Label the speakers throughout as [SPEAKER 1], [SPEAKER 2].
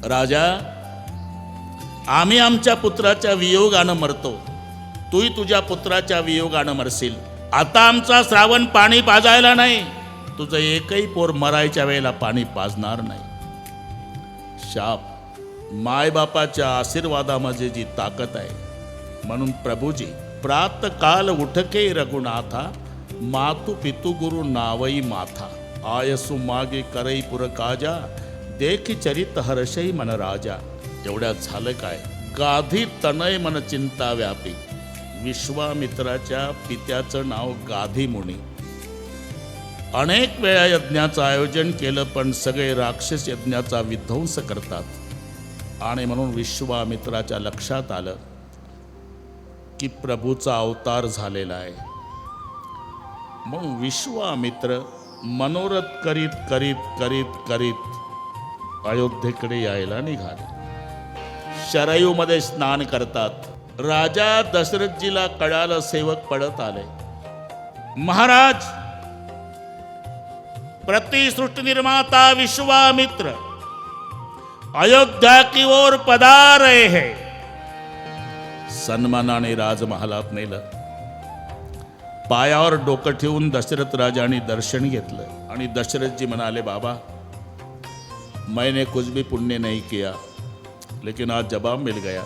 [SPEAKER 1] राजा, आम्ही आमच्या पुत्राच्या वियोगानं मरतो, तूही तुझ्या पुत्राच्या वियोगानं मरशील. आता आमचा श्रावण पाणी पाजायला नाही, तुझं एकही पोर मरायच्या वेळेला पाणी पाजणार नाही. शाप. मायबापाच्या आशीर्वादामध्ये जी ताकद आहे, म्हणून प्रभूजी प्रातकाल उठके रघुनाथा, मातु पितु गुरु नावई माथा, आयसु मागे करई पुर काजा, देखी चरित हर्षई मन राजा. एवढ्यात झालं काय? गाधी तनय मन चिंता व्यापी. विश्वामित्राच्या पित्याचं नाव गाधी मुनी. अनेक वेळा यज्ञाचं आयोजन केलं, पण सगळे राक्षस यज्ञाचा विध्वंस करतात. आणि म्हणून विश्वामित्राच्या लक्षात आलं की प्रभूचा अवतार झालेला आहे. मग विश्वामित्र मनोरथ करीत करीत करीत करीत अयोध्येकडे यायला निघाले. शरयूमध्ये स्नान करतात. राजा दशरथजीला कळालं, सेवक पडत आले. महाराज, प्रतिसृष्टि निर्माता विश्वामित्र अयोध्या की ओर पधार रहे हैं. सन्मानाने राजमहालात नेलं. पायावर डोकं ठेवून दशरथ राजाने दर्शन घेतलं आणि दशरथजी म्हणाले, बाबा, मैंने कुछ भी पुण्य नहीं किया, लेकिन आज जवाब मिल गया.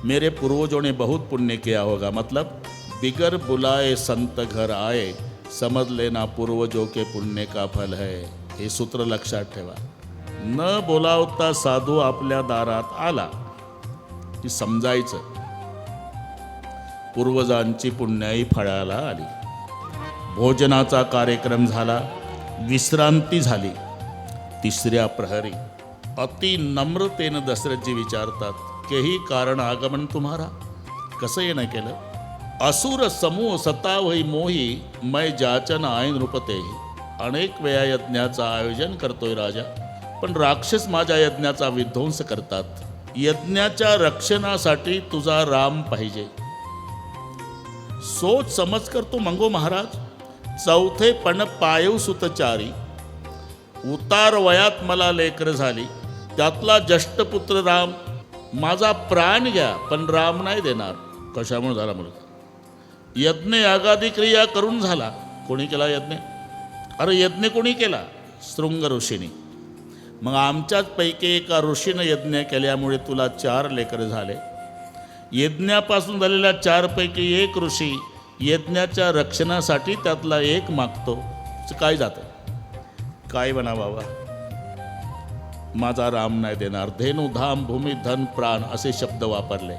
[SPEAKER 1] मेरे पूर्वजों ने बहुत पुण्य किया होगा. मतलब बिगर बुलाए संत घर आए, समझ लेना पूर्वजों के पुण्य का फल है. हे सूत्र लक्षात ठेवा. न बोलावता साधू आपल्या दारात आला की समजायचं पूर्वजांची पुण्याई फळाला आली. भोजनाचा कार्यक्रम झाला. विश्रांती झाली. तिसऱ्या प्रहरी अति नम्रतेनं दशरथजी विचारतात, केही कारण आगमन तुम्हारा? कसं येणं केलं? असुर समूह सतावही मोही, मै जाचन आय नृपते. अनेक वेळा यज्ञाचं आयोजन करतोय राजा, पण राक्षस माझ्या यज्ञाचा विध्वंस करतात. यज्ञाच्या रक्षणासाठी तुझा राम पाहिजे. सोच समज करतो मंगो महाराज. चौथे पण पायव सुतचारी, उतार वयात मला लेकर झाली, त्यातला ज्येष्ठपुत्र राम. माझा प्राण घ्या, पण राम नाही देणार. कशामुळे झाला मुलगा? यज्ञ यागादी क्रिया करून झाला. कोणी केला यज्ञ? अरे यज्ञ कोणी केला? शृंग ऋषीने. मग आमच्याच पैकी एका ऋषीनं यज्ञ केल्यामुळे तुला 4 लेकर झाले. यज्ञापासून झालेल्या 4 पैकी एक ऋषी यज्ञाच्या रक्षणासाठी त्यातला एक मागतो. काय जातं? काय म्हणा बाबा, माझा राम नाही देणार. धेनू धाम भूमी धन प्राण असे शब्द वापरले.